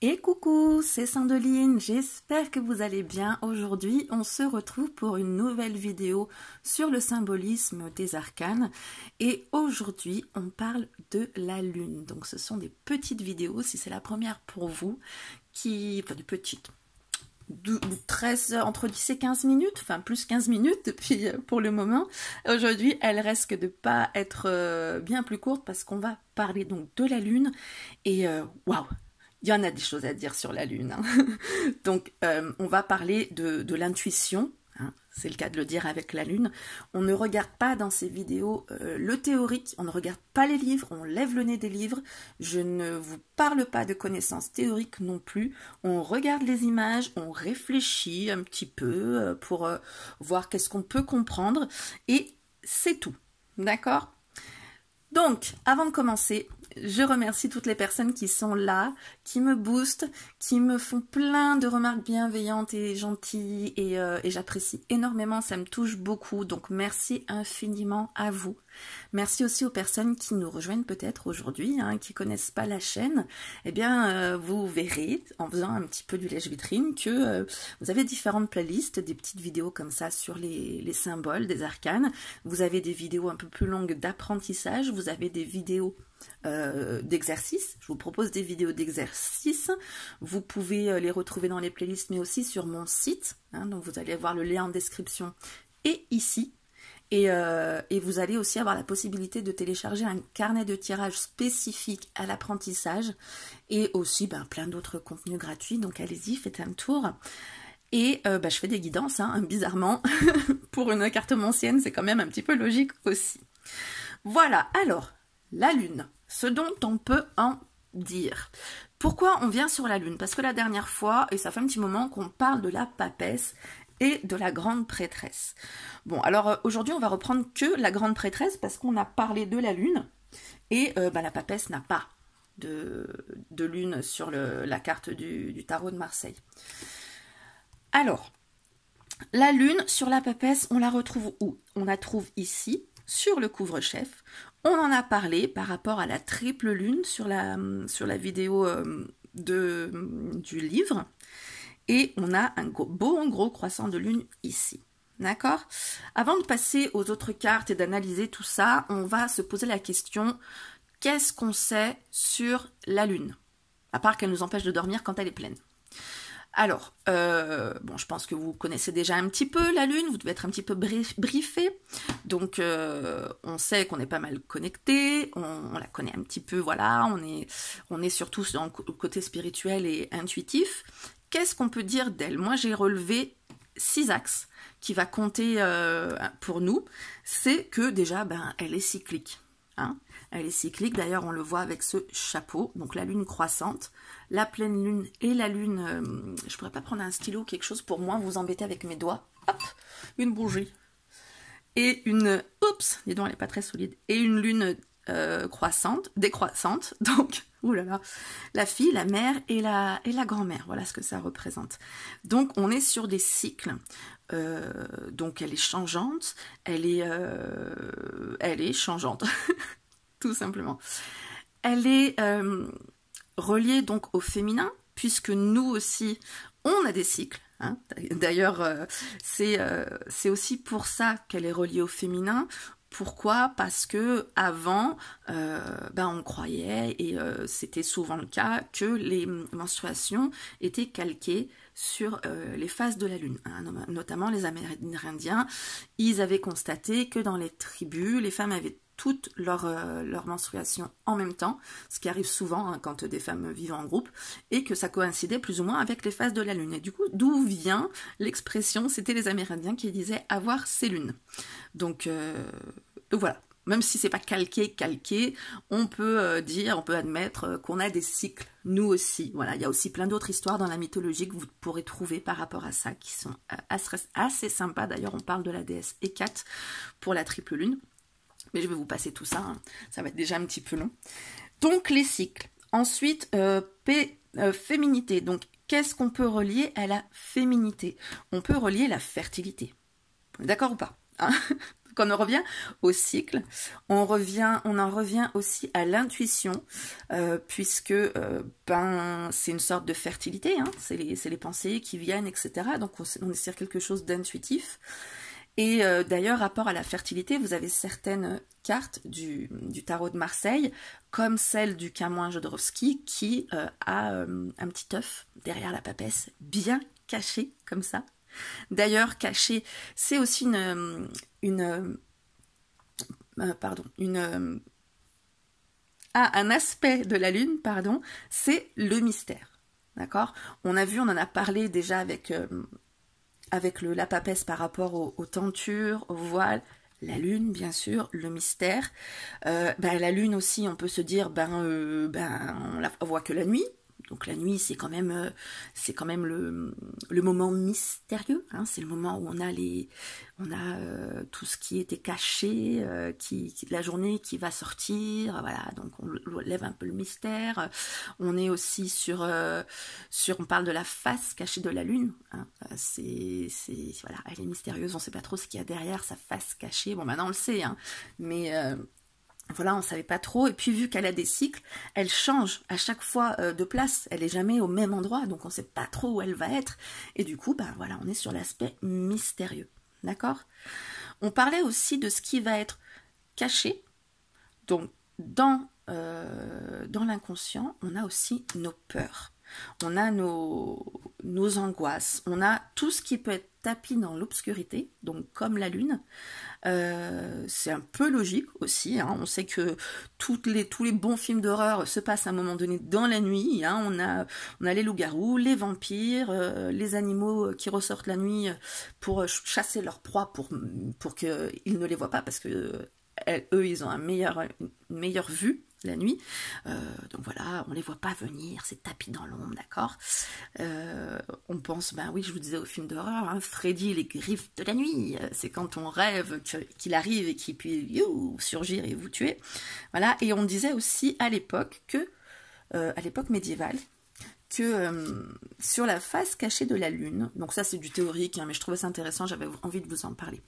Et coucou, c'est Sandeline, j'espère que vous allez bien. Aujourd'hui, on se retrouve pour une nouvelle vidéo sur le symbolisme des arcanes. Et aujourd'hui, on parle de la lune. Donc ce sont des petites vidéos, si c'est la première pour vous, enfin des petites, 13, entre 10 et 15 minutes, enfin plus 15 minutes depuis pour le moment. Aujourd'hui, elle risque de pas être bien plus courte parce qu'on va parler donc de la lune et waouh, il y en a des choses à dire sur la lune. Hein. Donc on va parler de l'intuition. Hein, c'est le cas de le dire avec la lune. On ne regarde pas dans ces vidéos le théorique, on ne regarde pas les livres, on lève le nez des livres. Je ne vous parle pas de connaissances théoriques non plus. On regarde les images, on réfléchit un petit peu pour voir qu'est-ce qu'on peut comprendre. Et c'est tout. D'accord ? Donc, avant de commencer, je remercie toutes les personnes qui sont là, qui me boostent, qui me font plein de remarques bienveillantes et gentilles et j'apprécie énormément, ça me touche beaucoup, donc merci infiniment à vous. Merci aussi aux personnes qui nous rejoignent peut-être aujourd'hui, hein, qui connaissent pas la chaîne. Eh bien, vous verrez, en faisant un petit peu du lèche-vitrine, que vous avez différentes playlists, des petites vidéos comme ça sur les symboles des arcanes. Vous avez des vidéos un peu plus longues d'apprentissage, vous avez des vidéos d'exercices. Je vous propose des vidéos d'exercices. Vous pouvez les retrouver dans les playlists, mais aussi sur mon site. Hein, donc vous allez voir le lien en description et ici. Et vous allez aussi avoir la possibilité de télécharger un carnet de tirage spécifique à l'apprentissage et aussi plein d'autres contenus gratuits. Donc allez-y, faites un tour. Et je fais des guidances, hein, bizarrement. Pour une cartomancienne, c'est quand même un petit peu logique aussi. Voilà, alors, la lune, ce dont on peut en dire. Pourquoi on vient sur la lune? Parce que la dernière fois, et ça fait un petit moment qu'on parle de la papesse et de la grande prêtresse. Bon, alors aujourd'hui, on va reprendre que la grande prêtresse parce qu'on a parlé de la lune et la papesse n'a pas de lune sur la carte du tarot de Marseille. Alors, la lune sur la papesse, on la retrouve où? On la trouve ici, sur le couvre-chef. On en a parlé par rapport à la triple lune sur la vidéo du livre. Et on a un gros croissant de lune ici. D'accord? Avant de passer aux autres cartes et d'analyser tout ça, on va se poser la question, qu'est-ce qu'on sait sur la lune? À part qu'elle nous empêche de dormir quand elle est pleine. Alors, je pense que vous connaissez déjà un petit peu la lune, vous devez être un petit peu briefé. Donc, on sait qu'on est pas mal connecté, on la connaît un petit peu, voilà, on est surtout dans le côté spirituel et intuitif. Qu'est-ce qu'on peut dire d'elle? Moi, j'ai relevé 6 axes qui va compter pour nous. C'est que déjà, elle est cyclique. Hein, elle est cyclique, d'ailleurs on le voit avec ce chapeau, donc la lune croissante, la pleine lune et la lune, je pourrais pas prendre un stylo ou quelque chose pour moins vous embêter avec mes doigts, hop, une bougie, et une, oups, dis donc elle est pas très solide, et une lune décroissante, donc, oulala, la fille, la mère et la grand-mère, voilà ce que ça représente. Donc on est sur des cycles, donc elle est changeante, elle est changeante, tout simplement. Elle est reliée donc au féminin, puisque nous aussi, on a des cycles. Hein. D'ailleurs, c'est aussi pour ça qu'elle est reliée au féminin. Pourquoi? Parce que avant, on croyait, et c'était souvent le cas, que les menstruations étaient calquées sur les phases de la lune, hein, notamment les Amérindiens. Ils avaient constaté que dans les tribus, les femmes avaient toutes leur menstruation en même temps, ce qui arrive souvent hein, quand des femmes vivent en groupe, et que ça coïncidait plus ou moins avec les phases de la lune. Et du coup, d'où vient l'expression, c'était les Amérindiens qui disaient avoir ses lunes. Donc voilà, même si c'est pas calqué, on peut on peut admettre qu'on a des cycles, nous aussi. Voilà, il y a aussi plein d'autres histoires dans la mythologie que vous pourrez trouver par rapport à ça, qui sont assez sympas. D'ailleurs, on parle de la déesse Hécate pour la triple lune. Mais je vais vous passer tout ça, hein. Ça va être déjà un petit peu long. Donc les cycles. Ensuite, féminité. Donc qu'est-ce qu'on peut relier à la féminité? On peut relier la fertilité. D'accord ou pas hein? Donc on en revient au cycle, on en revient aussi à l'intuition, puisque ben, c'est une sorte de fertilité, hein, c'est les pensées qui viennent, etc. Donc on est sur quelque chose d'intuitif. Et d'ailleurs, rapport à la fertilité, vous avez certaines cartes du tarot de Marseille, comme celle du Camoin Jodorowsky, qui a un petit œuf derrière la papesse, bien caché, comme ça. D'ailleurs, caché, c'est aussi un aspect de la Lune, pardon, c'est le mystère. D'accord? On en a parlé déjà avec la papesse par rapport aux tentures, aux voiles, la lune bien sûr, le mystère. La lune aussi, on peut se dire, on la voit que la nuit. Donc la nuit, c'est quand même le moment mystérieux, hein, c'est le moment où on a tout ce qui était caché, la journée qui va sortir, voilà, donc on lève un peu le mystère. On est aussi on parle de la face cachée de la lune, hein, voilà, elle est mystérieuse, on sait pas trop ce qu'il y a derrière sa face cachée. Bon, maintenant on le sait, hein, mais voilà, on ne savait pas trop, et puis vu qu'elle a des cycles, elle change à chaque fois de place, elle n'est jamais au même endroit, donc on ne sait pas trop où elle va être, et du coup, ben voilà, on est sur l'aspect mystérieux, d'accord? On parlait aussi de ce qui va être caché, donc dans l'inconscient, on a aussi nos peurs, on a nos angoisses, on a tout ce qui peut être tapis dans l'obscurité, donc comme la lune. C'est un peu logique aussi, hein. On sait que tous les bons films d'horreur se passent à un moment donné dans la nuit, hein. On a les loups-garous, les vampires, les animaux qui ressortent la nuit pour chasser leur proie pour qu'ils ne les voient pas, parce que eux ils ont une meilleure vue la nuit, donc voilà, on les voit pas venir, c'est tapis dans l'ombre, d'accord. On pense, ben oui, je vous disais au film d'horreur, hein, Freddy, les griffes de la nuit, c'est quand on rêve qu'il arrive et qu'il puisse surgir et vous tuer, voilà. Et on disait aussi à l'époque médiévale, que sur la face cachée de la lune, donc ça c'est du théorique, hein, mais je trouvais ça intéressant, j'avais envie de vous en parler.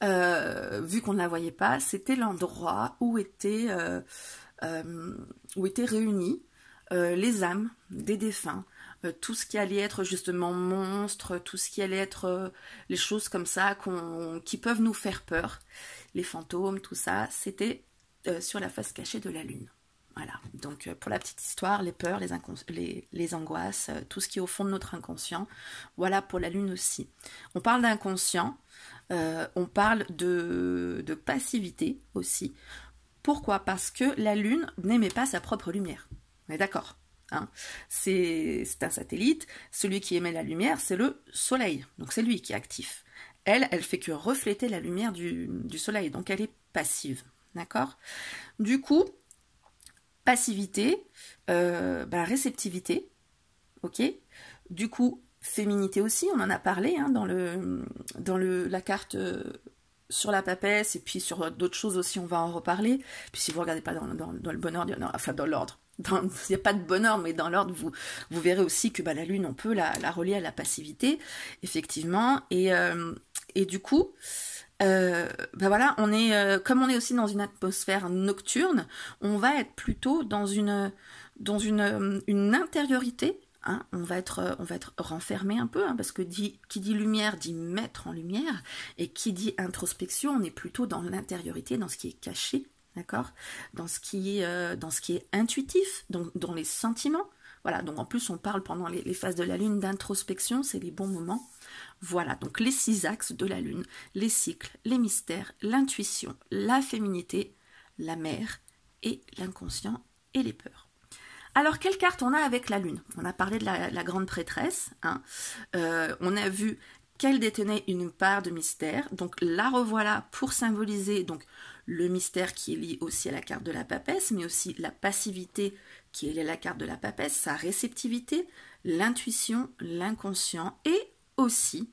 Vu qu'on ne la voyait pas, c'était l'endroit où étaient réunies les âmes des défunts, tout ce qui allait être justement monstres, tout ce qui allait être les choses comme ça qui peuvent nous faire peur, les fantômes, tout ça, c'était sur la face cachée de la lune. Voilà, donc pour la petite histoire, les peurs, les angoisses, tout ce qui est au fond de notre inconscient, voilà pour la lune aussi. On parle d'inconscient, on parle de passivité aussi. Pourquoi? Parce que la lune n'émet pas sa propre lumière. On est d'accord, hein? C'est un satellite, celui qui émet la lumière, c'est le soleil, donc c'est lui qui est actif. Elle fait que refléter la lumière du soleil, donc elle est passive, d'accord? Du coup, passivité, réceptivité, ok? Du coup, féminité aussi, on en a parlé, hein, dans la carte sur la papesse, et puis sur d'autres choses aussi, on va en reparler. Puis si vous ne regardez pas dans le bon ordre, enfin dans l'ordre, il n'y a pas de bon ordre, mais dans l'ordre, vous verrez aussi que la lune, on peut la relier à la passivité, effectivement, et du coup, voilà, comme on est aussi dans une atmosphère nocturne, on va être plutôt dans une intériorité, hein, on va être renfermé un peu, hein, parce que qui dit lumière dit mettre en lumière, et qui dit introspection, on est plutôt dans l'intériorité, dans ce qui est caché, d'accord, dans ce qui est intuitif, dans les sentiments. Voilà, donc en plus on parle pendant les phases de la lune d'introspection, c'est les bons moments. Voilà, donc les 6 axes de la lune, les cycles, les mystères, l'intuition, la féminité, la mère et l'inconscient et les peurs. Alors, quelle carte on a avec la lune? On a parlé de la grande prêtresse, hein. On a vu qu'elle détenait une part de mystère, donc la revoilà pour symboliser donc le mystère qui est lié aussi à la carte de la papesse, mais aussi la passivité qui est la carte de la papesse, sa réceptivité, l'intuition, l'inconscient et aussi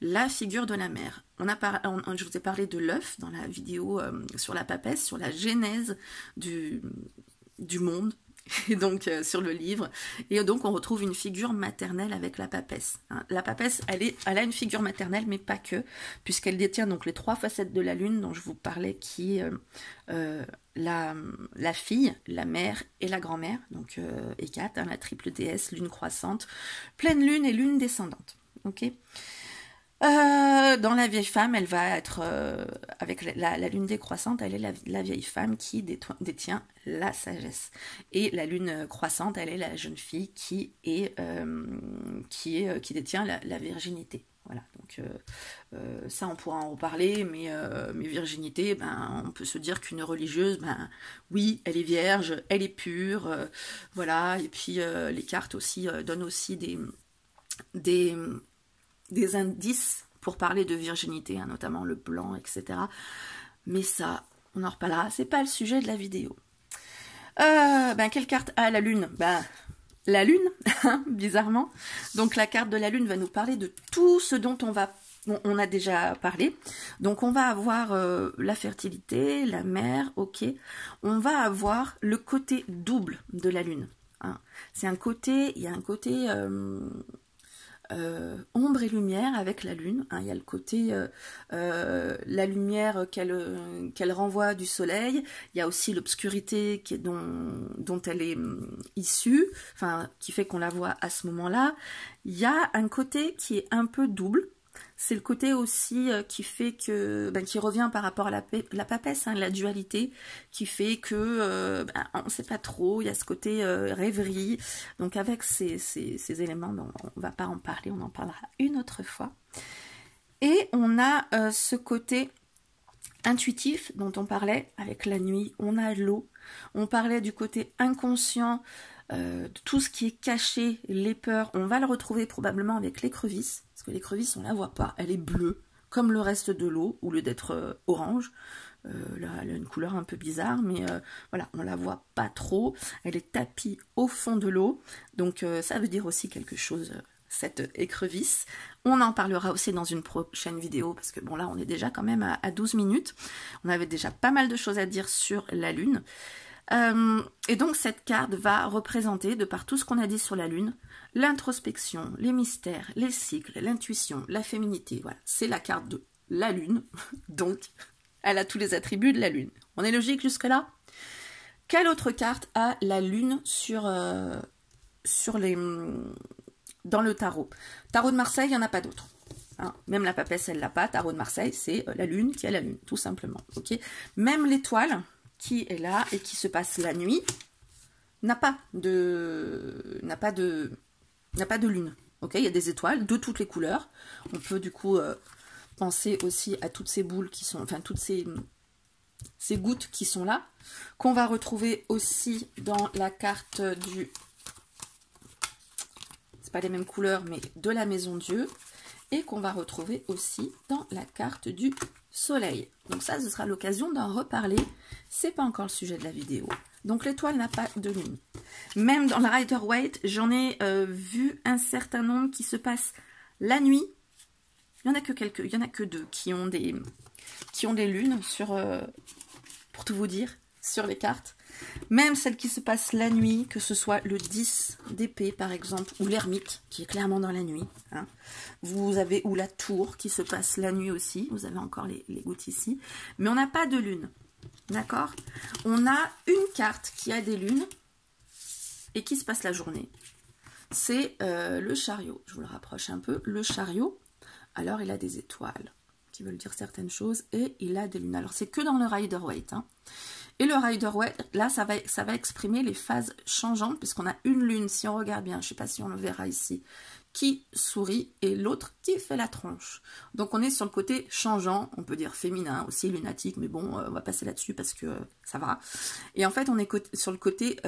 la figure de la mère. Je vous ai parlé de l'œuf dans la vidéo sur la papesse, sur la genèse du monde, et donc sur le livre, et donc on retrouve une figure maternelle avec la papesse. Hein. La papesse, elle a une figure maternelle, mais pas que, puisqu'elle détient donc les 3 facettes de la lune dont je vous parlais, qui est la fille, la mère et la grand-mère, donc Hécate, hein, la triple déesse, lune croissante, pleine lune et lune descendante. Ok. Dans la vieille femme, elle va être, avec la lune décroissante, elle est la vieille femme qui détient la sagesse. Et la lune croissante, elle est la jeune fille qui détient la virginité. Voilà, donc ça on pourra en reparler, mais virginité, ben, on peut se dire qu'une religieuse, ben oui, elle est vierge, elle est pure, voilà, et puis les cartes aussi donnent aussi des indices pour parler de virginité, hein, notamment le blanc, etc. Mais ça, on en reparlera, c'est pas le sujet de la vidéo. Quelle carte a la lune? La lune, bizarrement. Donc la carte de la lune va nous parler de tout ce dont on a déjà parlé. Donc on va avoir la fertilité, la mère, ok. On va avoir le côté double de la lune. Hein. C'est un côté, il y a un côté ombre et lumière avec la lune. Hein. Il y a le côté la lumière qu'elle renvoie du soleil. Il y a aussi l'obscurité dont elle est issue, enfin qui fait qu'on la voit à ce moment-là. Il y a un côté qui est un peu double. C'est le côté aussi qui fait que, qui revient par rapport à la papesse, hein, la dualité, qui fait que on ne sait pas trop, il y a ce côté rêverie. Donc avec ces éléments, on ne va pas en parler, on en parlera une autre fois. Et on a ce côté intuitif dont on parlait avec la nuit, on a l'eau, on parlait du côté inconscient, de tout ce qui est caché, les peurs, on va le retrouver probablement avec l'écrevisse, parce que l'écrevisse on la voit pas, elle est bleue, comme le reste de l'eau, au lieu d'être orange. Là, elle a une couleur un peu bizarre, mais voilà, on la voit pas trop, elle est tapie au fond de l'eau, donc ça veut dire aussi quelque chose, cette écrevisse. On en parlera aussi dans une prochaine vidéo, parce que bon là on est déjà quand même à 12 minutes, on avait déjà pas mal de choses à dire sur la lune. Et donc cette carte va représenter, de par tout ce qu'on a dit sur la lune, l'introspection, les mystères, les cycles, l'intuition, la féminité. Voilà, c'est la carte de la lune, donc elle a tous les attributs de la lune. On est logique jusque-là? Quelle autre carte a la lune dans le tarot? Tarot de Marseille, il n'y en a pas d'autre. Hein, même la papesse, elle l'a pas. Tarot de Marseille, c'est la lune qui a la lune, tout simplement. Okay, même l'étoile qui est là et qui se passe la nuit n'a pas de lune. Okay, il y a des étoiles de toutes les couleurs. On peut du coup penser aussi à toutes ces boules qui sont, enfin toutes ces gouttes qui sont là, qu'on va retrouver aussi dans la carte du, c'est pas les mêmes couleurs, mais de la maison Dieu, et qu'on va retrouver aussi dans la carte du soleil. Donc ça, ce sera l'occasion d'en reparler. C'est pas encore le sujet de la vidéo. Donc l'étoile n'a pas de lune. Même dans la Rider-Waite, j'en ai vu un certain nombre qui se passent la nuit. Il y en a que quelques, il y en a que 2 qui ont des lunes sur, pour tout vous dire, sur les cartes. Même celles qui se passent la nuit, que ce soit le 10 d'épée par exemple, ou l'ermite qui est clairement dans la nuit. Hein. Vous avez, ou la tour qui se passe la nuit aussi, vous avez encore les gouttes ici. Mais on n'a pas de lune, d'accord? On a une carte qui a des lunes et qui se passe la journée. C'est le chariot, je vous le rapproche un peu, le chariot. Alors il a des étoiles qui veulent dire certaines choses et il a des lunes. Alors c'est que dans le Rider-Waite, hein. Et le Rider-Waite, là, ça va exprimer les phases changeantes, puisqu'on a une lune, si on regarde bien, je ne sais pas si on le verra ici, qui sourit, et l'autre qui fait la tronche. Donc on est sur le côté changeant, on peut dire féminin, aussi lunatique, mais bon, on va passer là-dessus parce que ça va. Et en fait, on est sur le côté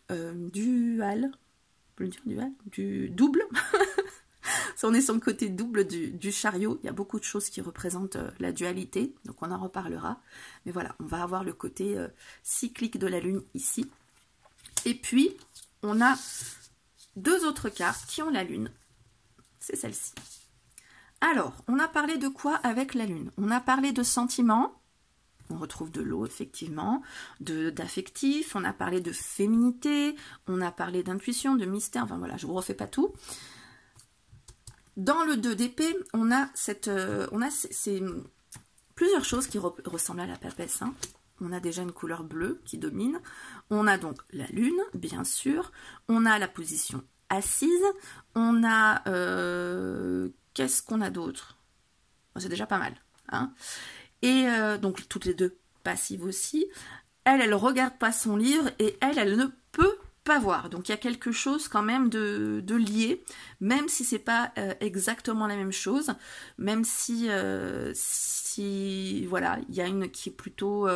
dual, on peut le dire dual, du double. On est sur le côté double du chariot. Il y a beaucoup de choses qui représentent la dualité, donc on en reparlera. Mais voilà, on va avoir le côté cyclique de la lune ici. Et puis, on a 2 autres cartes qui ont la lune. C'est celle-ci. Alors, on a parlé de quoi avec la lune? On a parlé de sentiments, on retrouve de l'eau, effectivement, d'affectif, on a parlé de féminité, on a parlé d'intuition, de mystère, enfin voilà, je ne vous refais pas tout. Dans le 2 d'épée, on a plusieurs choses qui ressemblent à la papesse, hein. On a déjà une couleur bleue qui domine, on a donc la lune, bien sûr, on a la position assise, on a... qu'est-ce qu'on a d'autre? C'est déjà pas mal, hein. Et donc toutes les deux passives aussi. Elle regarde pas son livre et elle ne peut pas voir. Donc il y a quelque chose quand même de lié, même si c'est pas exactement la même chose, même si voilà, il y a une qui est plutôt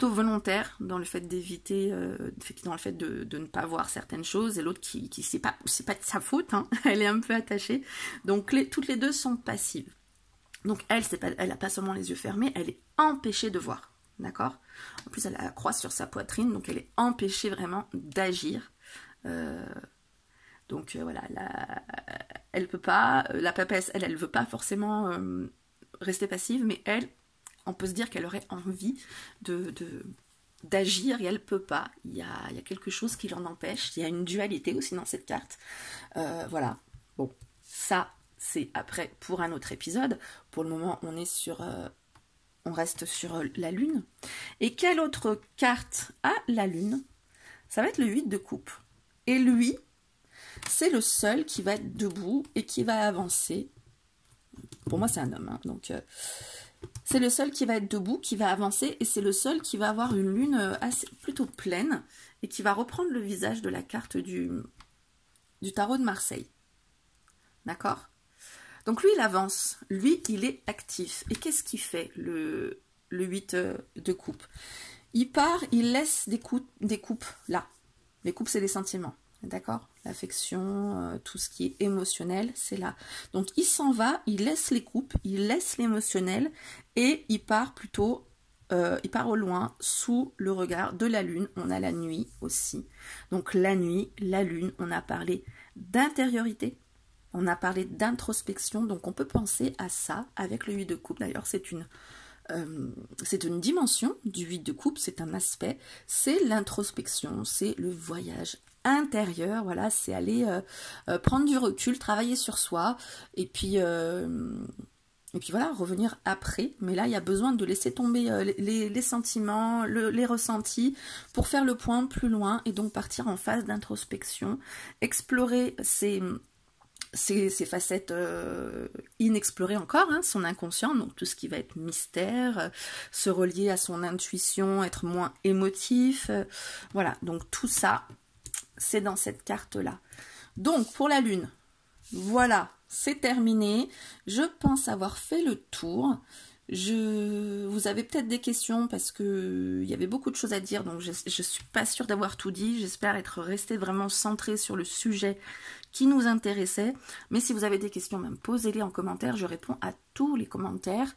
volontaire dans le fait d'éviter, dans le fait de ne pas voir certaines choses, et l'autre qui c'est pas de sa faute, hein, elle est un peu attachée. Donc toutes les deux sont passives. Donc elle n'a pas seulement les yeux fermés, elle est empêchée de voir, d'accord? En plus, elle a la croix sur sa poitrine, donc elle est empêchée vraiment d'agir. Donc voilà, elle peut pas, la papesse, elle veut pas forcément rester passive, mais elle, on peut se dire qu'elle aurait envie d'agir et elle peut pas. Il y a quelque chose qui l'en empêche. Il y a une dualité aussi dans cette carte. Voilà. Bon, ça, c'est après pour un autre épisode. Pour le moment, on reste sur la lune. Et quelle autre carte a la lune? Ça va être le 8 de coupe. Et lui, c'est le seul qui va être debout et qui va avancer. Pour moi, c'est un homme, hein, donc... c'est le seul qui va être debout, qui va avancer, et c'est le seul qui va avoir une lune plutôt pleine, et qui va reprendre le visage de la carte du tarot de Marseille. D'accord? Donc lui, il avance. Lui, il est actif. Et qu'est-ce qu'il fait, le 8 de coupe? Il part, il laisse des coupes là. Les coupes, c'est des sentiments. D'accord? L'affection, tout ce qui est émotionnel, c'est là. Donc, il s'en va, il laisse les coupes, il laisse l'émotionnel et il part plutôt, il part au loin, sous le regard de la lune. On a la nuit aussi. Donc, la nuit, la lune, on a parlé d'intériorité, on a parlé d'introspection. Donc, on peut penser à ça avec le 8 de coupe. D'ailleurs, c'est une dimension du 8 de coupe, c'est un aspect, c'est l'introspection, c'est le voyage intérieur, voilà, c'est aller prendre du recul, travailler sur soi, et puis voilà, revenir après. Mais là, il y a besoin de laisser tomber les sentiments, les ressentis, pour faire le point plus loin, et donc partir en phase d'introspection, explorer ces facettes inexplorées encore, hein, son inconscient, donc tout ce qui va être mystère, se relier à son intuition, être moins émotif, voilà, donc tout ça, c'est dans cette carte-là. Donc, pour la lune, voilà, c'est terminé. Je pense avoir fait le tour. Vous avez peut-être des questions parce que il y avait beaucoup de choses à dire, donc je suis pas sûre d'avoir tout dit. J'espère être restée vraiment centrée sur le sujet qui nous intéressait. Mais si vous avez des questions, même posez-les en commentaire. Je réponds à tous les commentaires.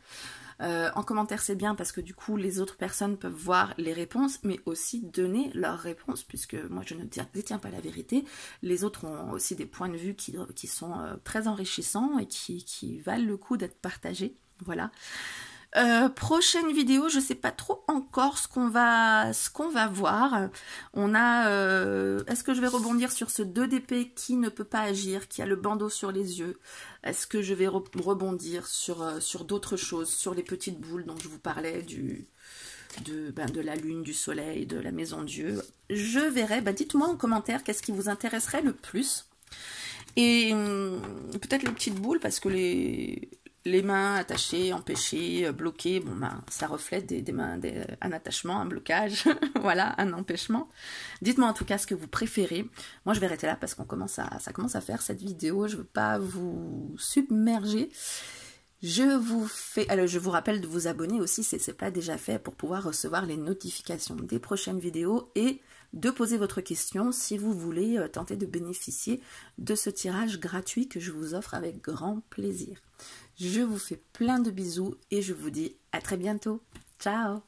En commentaire, c'est bien parce que du coup, les autres personnes peuvent voir les réponses, mais aussi donner leurs réponses, puisque moi, je ne détiens pas la vérité. Les autres ont aussi des points de vue qui sont très enrichissants et qui valent le coup d'être partagés. Voilà. Prochaine vidéo, je sais pas trop encore ce qu'on va voir. On a est-ce que je vais rebondir sur ce 2 d'épée qui ne peut pas agir, qui a le bandeau sur les yeux? Est-ce que je vais rebondir sur d'autres choses, sur les petites boules dont je vous parlais, de la lune, du soleil, de la maison Dieu? Je verrai. Dites-moi en commentaire qu'est-ce qui vous intéresserait le plus. Et peut-être les petites boules, parce que les mains attachées, empêchées, bloquées, bon ça reflète des mains, un attachement, un blocage, voilà, un empêchement. Dites-moi en tout cas ce que vous préférez. Moi je vais arrêter là parce qu'on ça commence à faire cette vidéo, je veux pas vous submerger. Je vous rappelle de vous abonner aussi si ce n'est pas déjà fait pour pouvoir recevoir les notifications des prochaines vidéos et de poser votre question si vous voulez tenter de bénéficier de ce tirage gratuit que je vous offre avec grand plaisir. Je vous fais plein de bisous et je vous dis à très bientôt. Ciao!